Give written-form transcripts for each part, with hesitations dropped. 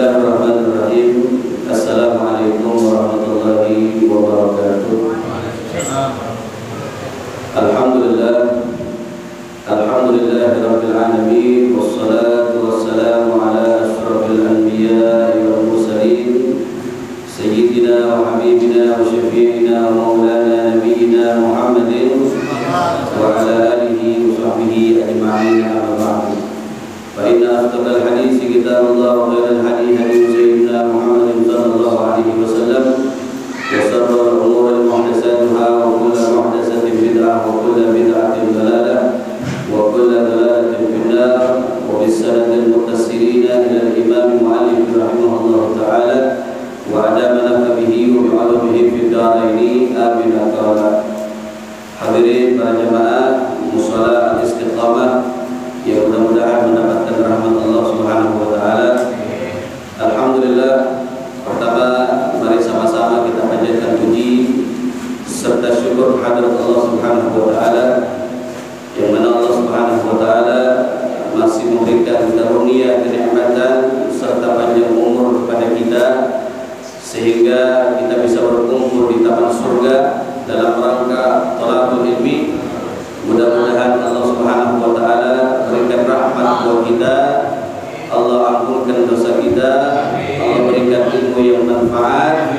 Bismillahirrahmanirrahim. Assalamualaikum warahmatullahi wabarakatuh. Alhamdulillahirabbil alamin, wassalatu wassalamu ala asyrafil anbiya'i wal mursalin, sayyidina wa habibina wa syafi'ina wa maulana nabiyyina Muhammadin wa ala alihi wa sahbihi ajma'in, amma ba'du. Fa inna asdaqal hadits kitabullah wa khairal hadi hadi sayyidina Muhammadin sallallahu alaihi wasallam, wa sharral umuri muhdatsatuha wa kullu muhdatsatin bid'ah wa kullu bid'atin dhalalah wa kullu dhalalatin finnar. Wa bisanadil muttasilin ila al-imam al-muallif rahimahullahu ta'ala wa adamana bihi wa bi'ulumihi fid dharain, amin. Hadirin para jamaah musalla al-istiqamah yang mudah-mudahan mendapatkan rahmat Allah Subhanahu wa taala. Alhamdulillah, pertama mari sama-sama kita panjatkan puji serta syukur kehadirat Allah Subhanahu wa taala, yang mana Allah Subhanahu wa taala masih memberikan karunia kenikmatan serta panjang umur kepada kita sehingga kita bisa berkumpul di taman surga dalam rangka thalabul ilmi. Mudah-mudahan Allah Subhanahu wa taala berikan rahmat buat kita, Allah ampunkan dosa kita, Allah berikan ilmu yang bermanfaat,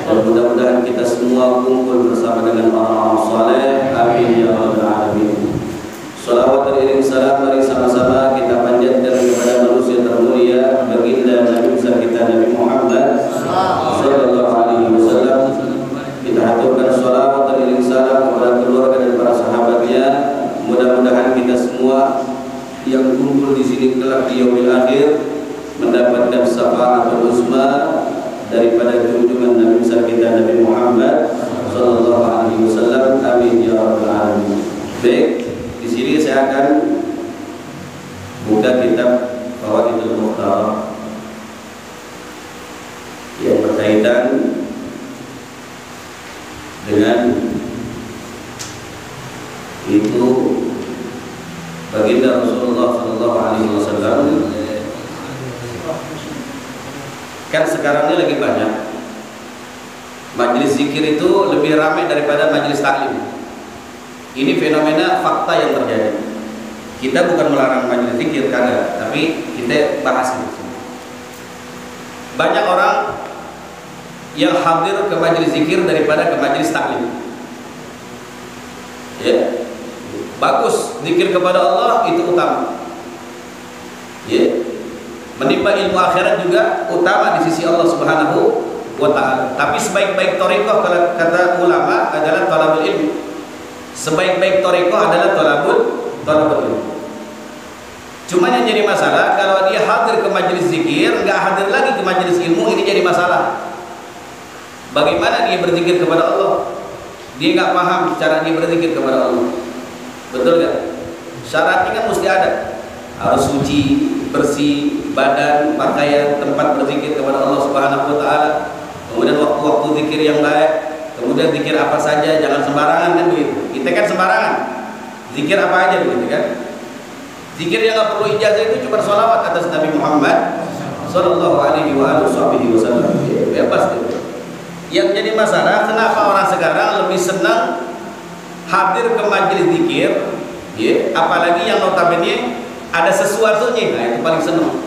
dan mudah-mudahan kita semua kumpul bersama dengan orang-orang saleh. Amin ya rabbal alamin. Shalawat dan iring salam mari sama-sama kita panjatkan kepada manusia termulia, baginda Nabi besar kita Nabi Muhammad sallallahu alaihi wasallam. Kita haturkan shalawat dan iring salam kepada keluarga dan para sahabatnya. Mudah-mudahan kita semua yang kumpul di sini kelak di yaumil akhir mendapatkan syafaatul uzma daripada junjungan Nabi besar kita Nabi Muhammad sallallahu alaihi wasallam. Amin ya rabbal alamin. Baik, di sini saya akan buka kitab Fawaidul Mukhtarah yang berkaitan dengan itu baginda Rasulullah sallallahu alaihi wasallam. Kan sekarang ini lagi banyak majelis zikir itu lebih ramai daripada majelis taklim. Ini fenomena fakta yang terjadi. Kita bukan melarang majelis zikir kada, tapi kita bahas ini. Banyak orang yang hadir ke majelis zikir daripada ke majelis taklim. Ya. Bagus, zikir kepada Allah itu utama. Ya. Menimba ilmu akhirat juga utama di sisi Allah Subhanahu wa taala. Tapi sebaik-baik thariqah kalau kata ulama adalah thalabul ilmi. Sebaik-baik thariqah adalah thalabul ilmi. Cuma yang jadi masalah kalau dia hadir ke majelis zikir, enggak hadir lagi ke majelis ilmu, ini jadi masalah. Bagaimana dia berzikir kepada Allah? Dia enggak paham cara dia berzikir kepada Allah. Betul kan? Syaratnya kan mesti ada. Harus suci, bersih, badan, pakaian, tempat berzikir kepada Allah Subhanahu wa taala. Kemudian waktu-waktu zikir yang baik. Kemudian zikir apa saja, jangan sembarangan kan begitu. Kita kan sembarangan. Zikir apa aja begitu kan? Zikir yang enggak perlu ijazah itu cuma sholawat atas Nabi Muhammad sallallahu alaihi wasallam. Bebas itu. Yang jadi masalah kenapa orang sekarang lebih senang hadir ke majelis zikir, ya, apalagi yang notabene ada sesuatunya, nah itu paling senang.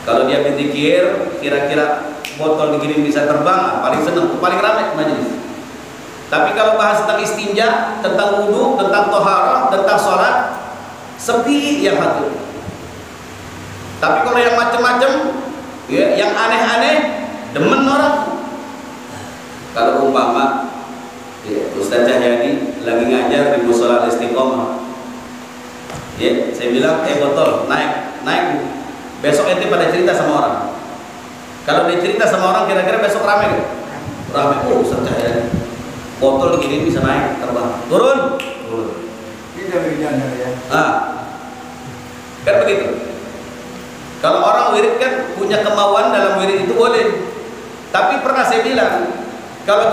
Kalau dia berzikir, kira-kira botol digini bisa terbang, paling senang, paling ramai majelis. Tapi kalau bahas tentang istinja, tentang wudu, tentang toharah, tentang sholat, sepi yang hadir. Tapi kalau yang macam-macam, ya, yang aneh-aneh, demen orang. Kalau umpama ya, Ustaz Cahyadi lagi ngajar di Mushola Istiqomah, ya, saya bilang botol naik besok ente pada cerita sama orang. Kalau dia cerita sama orang kira-kira besok ramai kan? Ramai. Ustaz Cahyadi botol gini bisa naik terbang, turun. Ini dari ya. Kan begitu. Kalau orang wirid kan punya kemauan dalam wirid itu boleh. Tapi pernah saya bilang, kalau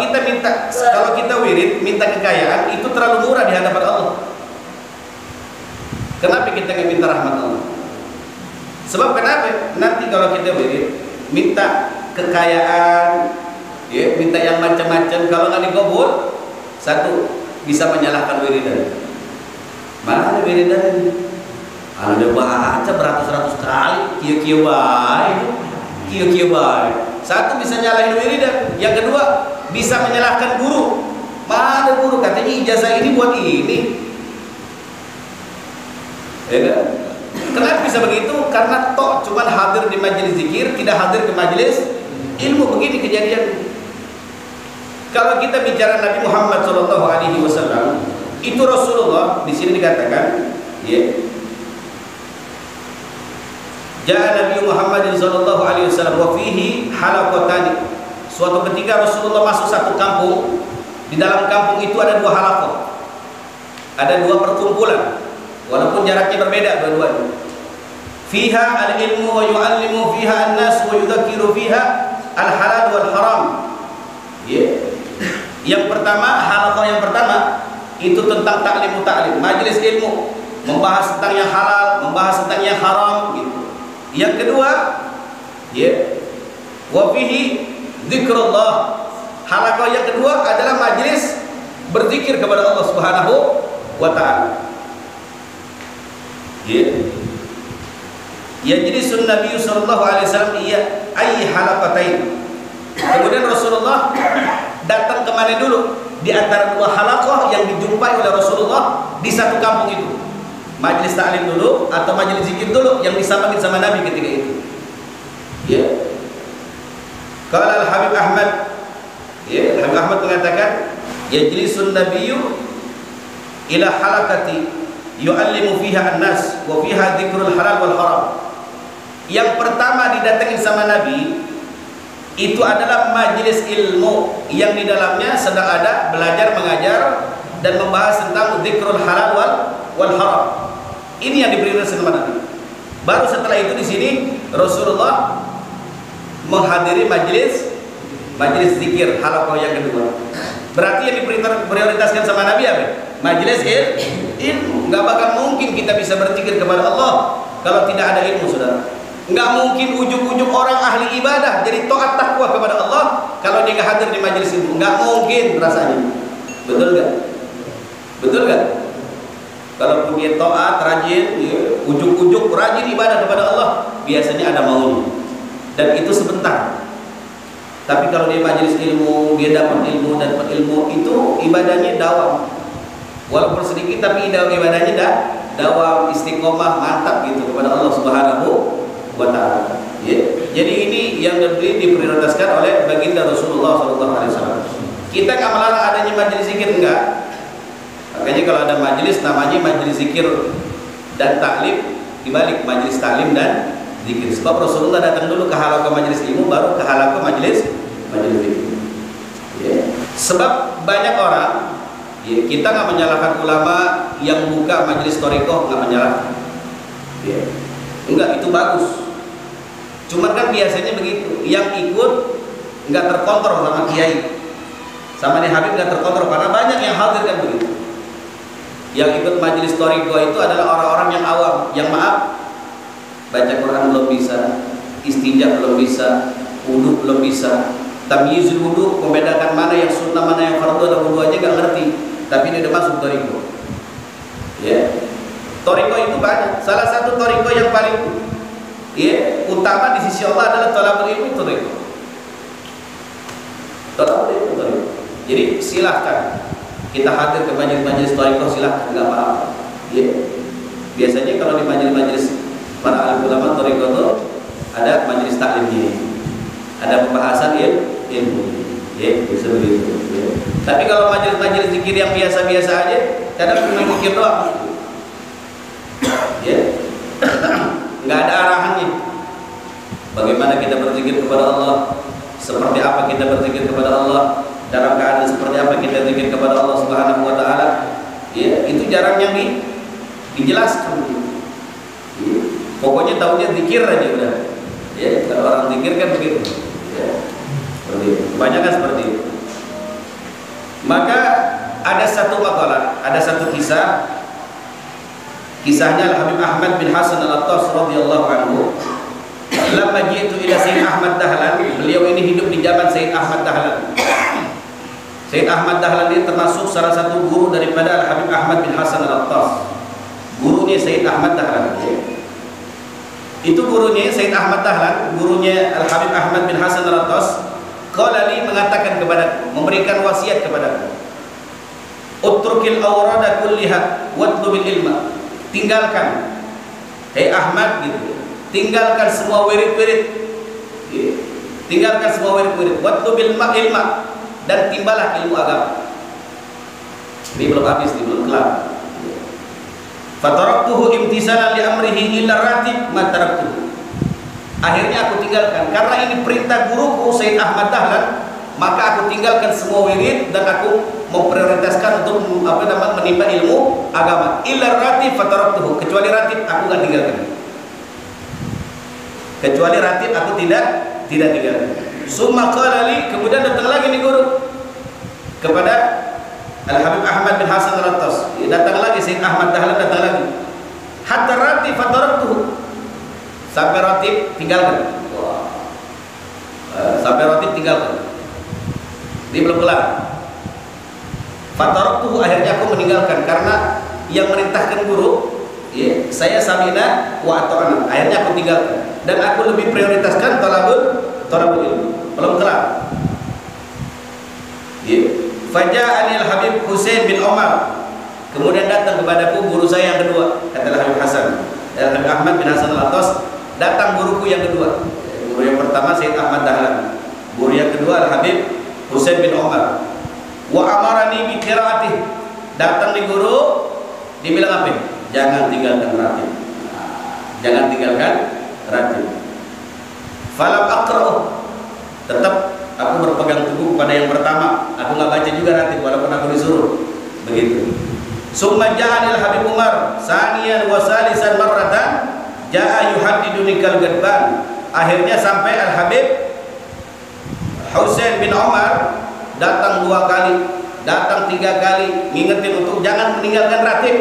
kita wirid minta kekayaan itu terlalu murah di hadapan Allah. Kenapa kita nggak minta rahmat Allah? Sebab kenapa? Nanti kalau kita wirid minta kekayaan, ya, minta yang macam-macam, kalau nggak dikabul, satu bisa menyalahkan wiridan. Mana ada wiridan ini? Kalau dia baca beratus-ratus kali, kia-kia baik, kia-kia baik. Satu bisa nyalahin wiridan, yang kedua bisa menyalahkan guru. Mana guru katanya ijazah ini buat ini, ya kan? Kenapa bisa begitu? Karena toh cuman hadir di majelis zikir, tidak hadir ke majelis ilmu. Begini kejadian. Kalau kita bicara Nabi Muhammad SAW, itu Rasulullah di sini dikatakan, ya, Ja'a Nabi Muhammad SAW wa fihi halaqatan. Suatu ketika Rasulullah masuk satu kampung, di dalam kampung itu ada dua halaqah, ada dua perkumpulan, walaupun jaraknya berbeda dua-duanya. Fiha al-ilmu wa yu'allimu fiha an-nas wa yudzakiru fiha al-halal wal haram. Yeah. Yang pertama, halaqah yang pertama itu tentang ta'lim, majelis ilmu, membahas tentang yang halal, membahas tentang yang haram gitu. Yang kedua, ya, wa fihi dzikrullah. Halaqah yang kedua adalah majelis berzikir kepada Allah Subhanahu wa taala. Ya. Ya, jadi sunnah Nabi sallallahu alaihi wasallam iya ay halaqatain. Kemudian Rasulullah datang ke mana dulu? Di antara dua halaqah yang dijumpai oleh Rasulullah di satu kampung itu. Majelis ta'lim dulu atau majelis zikir dulu yang disambungin sama Nabi ketika itu. Ya. Qala Al-Habib Ahmad, ya, Habib Ahmad mengatakan, yajlisun nabiyyu ila halaqati yu'allimu fiha an-nas wa fiha dzikrul halal wal haram. Yang pertama didatengin sama Nabi itu adalah majelis ilmu yang di dalamnya sedang ada belajar mengajar dan membahas tentang dzikrul halal wal haram. Ini yang diprioritaskan sama Nabi. Baru setelah itu di sini Rasulullah menghadiri majelis zikir halaqah yang kedua. Berarti yang diprioritaskan sama Nabi apa? Majelis ilmu. Nggak bakal mungkin kita bisa berzikir kepada Allah kalau tidak ada ilmu, saudara. Nggak mungkin ujung-ujung orang ahli ibadah jadi taat takwa kepada Allah kalau dia nggak hadir di majelis ilmu. Nggak mungkin rasanya. Betul nggak? Betul nggak? Kalau dia taat, rajin, ujung-ujung rajin ibadah kepada Allah, biasanya ada maunya. Dan itu sebentar. Tapi kalau dia majelis ilmu, dia dapat ilmu itu ibadahnya dawam. Walaupun sedikit tapi ibadahnya dawam, istiqomah, mantap gitu kepada Allah Subhanahu wa taala. Ya. Jadi ini yang diprioritaskan oleh baginda Rasulullah SAW. Kita nggak melarang adanya majelis zikir, enggak. Makanya kalau ada majelis namanya majelis zikir dan taklim, dibalik majelis taklim dan zikir. Sebab Rasulullah datang dulu ke halaqah majelis ilmu, baru ke halaqah majelis zikir. Ya. Sebab banyak orang, ya, kita nggak menyalahkan ulama yang buka majelis thariqah, nggak menyalahkan. Ya. Enggak, itu bagus. Cuman kan biasanya begitu, yang ikut nggak terkontrol sama kiai, sama nih Habib nggak terkontrol, karena banyak yang hadir kan begitu. Yang ikut majelis thariqah itu adalah orang-orang yang awam, yang maaf, baca Quran belum bisa, istinja belum bisa, wudu belum bisa, tamyizul wudu, membedakan mana yang sunnah mana yang fardu dan wudu aja nggak ngerti, tapi dia udah masuk thariqah. Ya, thariqah itu banyak. Salah satu thariqah yang paling, ya, utama di sisi Allah adalah thalabul ilmi thariqah. Thalabul ilmi thariqah. Jadi silahkan kita hadir ke majelis thariqah, silahkan, nggak apa-apa. Ya. Biasanya kalau di majelis para alim ulama thariqah itu ada majelis taklimnya, ada pembahasan ilmu, ya, bisa begitu. Ya. Tapi kalau majelis zikir yang biasa-biasa aja, kadang cuma zikir doang, ya, nggak ada arahannya. Bagaimana kita berzikir kepada Allah, seperti apa kita berzikir kepada Allah, dalam keadaan seperti apa kita zikir kepada Allah Subhanahu wa taala. Ya, itu jarang yang dijelaskan. Ya. Pokoknya tahunya zikir aja udah. Ya, kalau orang zikir kan begitu. Ya. Seperti itu. Kebanyakan seperti itu. Maka ada satu makalah, ada satu kisah Kisahnya Al-Habib Ahmad bin Hasan Al-Attas radhiyallahu anhu. Lamma jitu ila Sayyid Ahmad Dahlan, beliau ini hidup di zaman Sayyid Ahmad Dahlan. Sayyid Ahmad Dahlan ini termasuk salah satu guru daripada Al-Habib Ahmad bin Hasan Al-Attas. Gurunya Sayyid Ahmad Dahlan. Itu gurunya Sayyid Ahmad Dahlan, gurunya Al-Habib Ahmad bin Hasan Al-Attas. Qala li, mengatakan kepadaku, memberikan wasiat kepadaku. Utrukil awrada kulliha watlubil ilma. Tinggalkan, hei Ahmad gitu. Tinggalkan semua wirid-wirid. Tinggalkan semua wirid-wirid. Watlubil ilma, dan timbalah ilmu agama. Ini belum habis, ini belum kelar. Fataraktuhu imtisalan li amrihi illa ratib ma taraktuhu. Akhirnya aku tinggalkan karena ini perintah guruku Sayyid Ahmad Dahlan, maka aku tinggalkan semua wirid dan aku memprioritaskan untuk menimba ilmu agama. Illa ratib fataraktuhu, kecuali ratib aku enggak tinggalkan. Kecuali ratib aku tidak tinggalkan. Summa qala li, kemudian datang lagi nih guru kepada Al-Habib Ahmad bin Hasan Al-Attas. Datang lagi Sayyid Ahmad Dahlan, datang lagi. Hatta ratib fataraktuhu, sampai ratib tinggalkan. Sampai ratib tinggalkan. Ini belum kelar. Fataraktuhu, akhirnya aku meninggalkan karena yang merintahkan guru, ya, saya samina wa ata'ana. Akhirnya aku tinggalkan dan aku lebih prioritaskan talabul ilmu. Belum kelar. Ya. Faja'ani Al-Habib Husain bin Omar. Kemudian datang kepadaku guru saya yang kedua, kata Al-Habib Hasan. Al-Habib Ahmad bin Hasan Al-Attas, datang guruku yang kedua. Guru yang pertama Sayyid Ahmad Dahlan. Guru yang kedua Al-Habib Husain bin Omar. Wa amarani bi qiraatih. Datang di guru, dibilang apa? Jangan tinggalkan ratib. Jangan tinggalkan ratib. Falam aqra'u. Tetap aku berpegang teguh pada yang pertama. Aku nggak baca juga ratib walaupun aku disuruh. Begitu. Summa ja'al Habib Umar saniyan wa salisan marratan ja'a yuhaddiduni kal gadban. Akhirnya sampai Al-Habib Husain bin Omar datang 2 kali, datang 3 kali ngingetin untuk jangan meninggalkan ratib.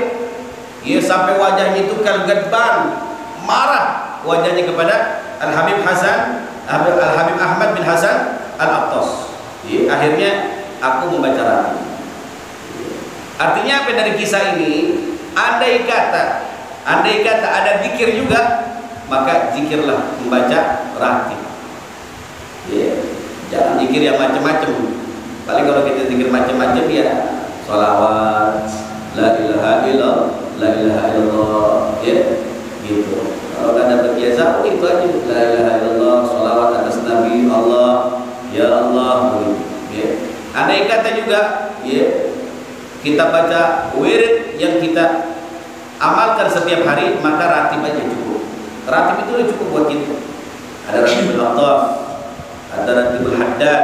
Ia sampai wajahnya itu kal gadban, marah wajahnya kepada Al-Habib Al-Habib Ahmad bin Hasan Al-Attas. Akhirnya aku membaca ratib. Artinya apa dari kisah ini? Andai kata ada zikir juga, maka zikirlah membaca ratib. Jangan zikir yang macam-macam. Paling kalau kita zikir macam-macam ya sholawat, la ilaha illallah, ya gitu. Kalau nggak dapat biasa, itu aja la ilaha illallah, sholawat atas Nabi Allah, ya Allah, ya. Andai kata juga, ya, kita baca wirid yang kita amalkan setiap hari, maka ratib aja cukup. Ratib itu udah cukup buat kita. Ada ratibul Attaf, ada ratibul Haddad,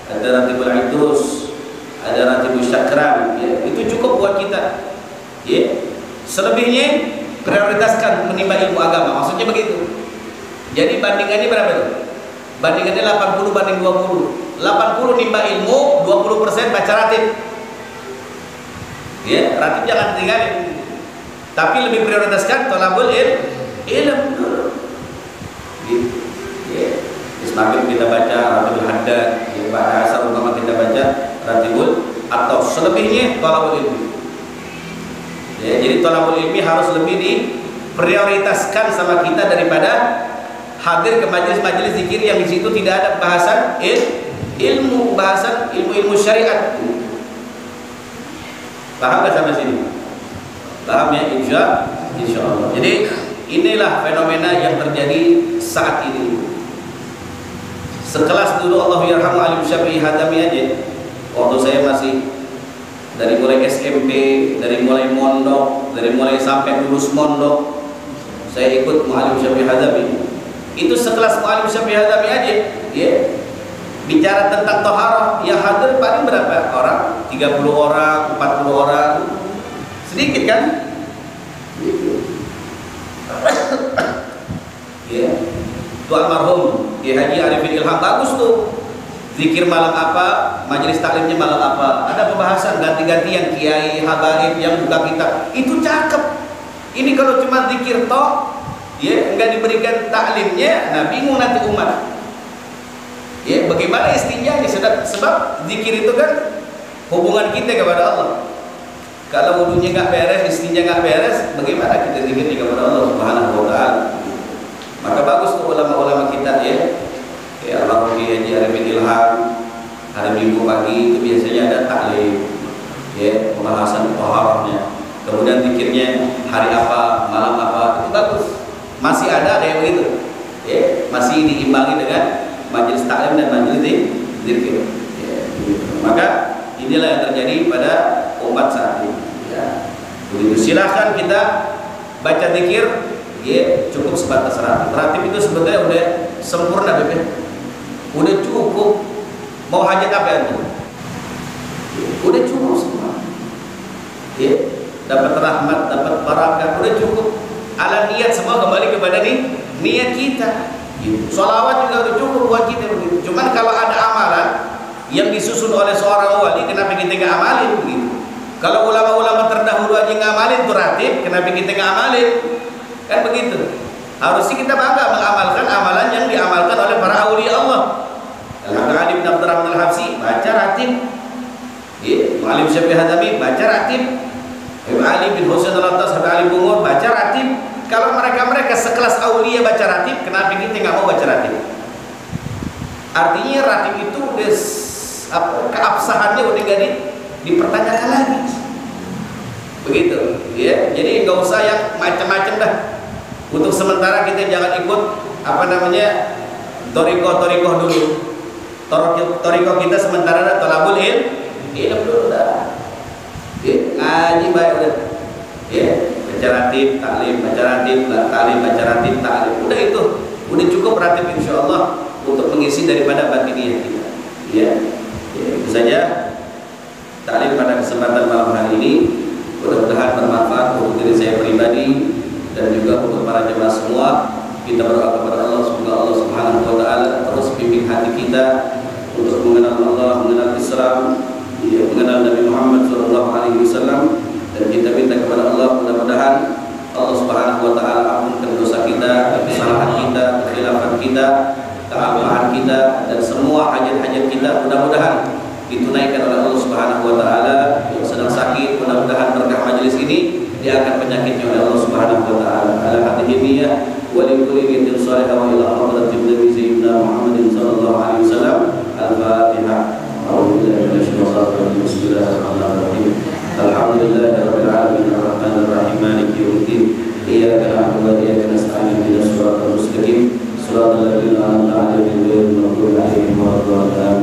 ada ratibul Idrus, ada ratibul Syakran, ya, itu cukup buat kita. Ya. Selebihnya prioritaskan menimba ilmu agama. Maksudnya begitu. Jadi bandingannya berapa tuh? Bandingannya 80 banding 20. 80 nimba ilmu, 20% baca ratib. Ya, ratib jangan tinggalin. Tapi lebih prioritaskan thalabul ilm dulu. Gitu. Ya. Semakin kita baca ratibul Haddad, ya, bahasa umpama kita baca ratibul atau selebihnya thalabul ilmi. Ya, jadi thalabul ilmi harus lebih diprioritaskan sama kita daripada hadir ke majelis-majelis zikir yang di situ tidak ada bahasan bahasan ilmu syariat. Paham gak sampai sini? Paham ya? Insya Allah. Jadi inilah fenomena yang terjadi saat ini. Sekelas dulu Allah yarhamu Alim Syafi'i Hadami aja. Waktu saya masih dari mulai SMP, dari mulai mondok, dari mulai sampai lulus mondok, saya ikut Mu'alim Syafi'i Hadami. Itu sekelas Mu'alim Syafi'i Hadami aja, ya. Bicara tentang toharah, yang hadir paling berapa orang? 30 orang, 40 orang, sedikit kan? Ya, itu almarhum Kiai Haji Arifin Ilham, bagus tuh. Zikir malam apa, majelis taklimnya malam apa, ada pembahasan ganti-gantian kiai, habaib yang buka kitab, itu cakep. Ini kalau cuma zikir toh, ya, enggak diberikan taklimnya, nah bingung nanti umat. Ya, bagaimana istinjanya? Sebab zikir itu kan hubungan kita kepada Allah. Kalau wudunya nggak beres, istinja nggak beres, bagaimana kita zikir kepada Allah Subhanahu wa taala? Maka bagus tuh ulama-ulama kita, ya. Ya, Al-Rawi Haji Arifin Ilham, hari Minggu pagi itu biasanya ada taklim, ya, pembahasan taharahnya. Kemudian zikirnya hari apa, malam apa, itu bagus. Masih ada kayak begitu, ya, masih diimbangi dengan majelis taklim dan majelis zikir. Ya, gitu. Maka inilah yang terjadi pada umat saat ini. Ya. Begitu, silahkan kita baca zikir, ya, cukup sebatas ratib. Ratib itu sebetulnya udah sempurna, Beb. Udah cukup. Mau hajat apa ya? Udah cukup semua. Ya. Dapat rahmat, dapat barakah, udah cukup. Ala niat semua kembali kepada niat kita. Sholawat juga udah cukup buat kita begitu. Cuman kalau ada amalan yang disusun oleh seorang wali, kenapa kita nggak amalin begitu? Kalau ulama-ulama terdahulu aja ngamalin tuh ratib, kenapa kita nggak amalin? Kan begitu. Harusnya kita bangga mengamalkan amalan yang diamalkan oleh para aulia Allah. Al-Habib bin Abdurrahman Al-Habsyi baca ratib. Ya, Mu'alim Syafi'i Hadami baca ratib. Habib Ali bin Husain Al-Attas, Habib Ali Bungur baca ratib. Kalau mereka sekelas aulia baca ratib, kenapa kita nggak mau baca ratib? Artinya ratib itu udah keabsahannya udah nggak dipertanyakan lagi. Begitu, ya. Jadi nggak usah yang macam-macam dah. Untuk sementara kita jangan ikut toriko dulu. Toriko kita sementara ada tolabul ilm dulu dah. Ya, ngaji baik udah. Ya, baca ratib, taklim, baca ratib, taklim, baca ratib, taklim. Udah itu, udah cukup ratib insyaallah untuk mengisi daripada batiniyah kita. Ya, itu saja taklim pada kesempatan malam hari ini. Mudah-mudahan bermanfaat untuk diri saya pribadi dan juga untuk para jemaah semua. Kita berdoa kepada Allah, semoga Allah Subhanahu wa taala terus bimbing hati kita untuk mengenal Allah, mengenal Islam, mengenal Nabi Muhammad sallallahu alaihi wasallam, dan kita minta kepada Allah mudah-mudahan Allah Subhanahu wa taala ampunkan dosa kita, kesalahan kita, kekhilafan kita, keabahan kita, dan semua hajat-hajat kita mudah-mudahan ditunaikan oleh Allah Subhanahu wa taala. Yang sedang sakit, mudah-mudahan berkah majelis ini diangkat penyakitnya oleh Allah Subhanahu wa taala. Ala hadhihi niyyah wa li kulli niyatin shalihah wa ila hadratin Nabi Sayyidina Muhammadin sallallahu alaihi wasallam. Al-Fatihah. A'udzu billahi minasyaitonir rajim. Bismillahirrahmanirrahim. Alhamdulillahirabbil alamin arrahmanir rahim maliki yaumiddin. Iyyaka na'budu wa iyyaka nasta'in ihdinas siratal mustaqim. Shiratal ladzina an'amta 'alaihim ghairil maghdubi 'alaihim waladdallin.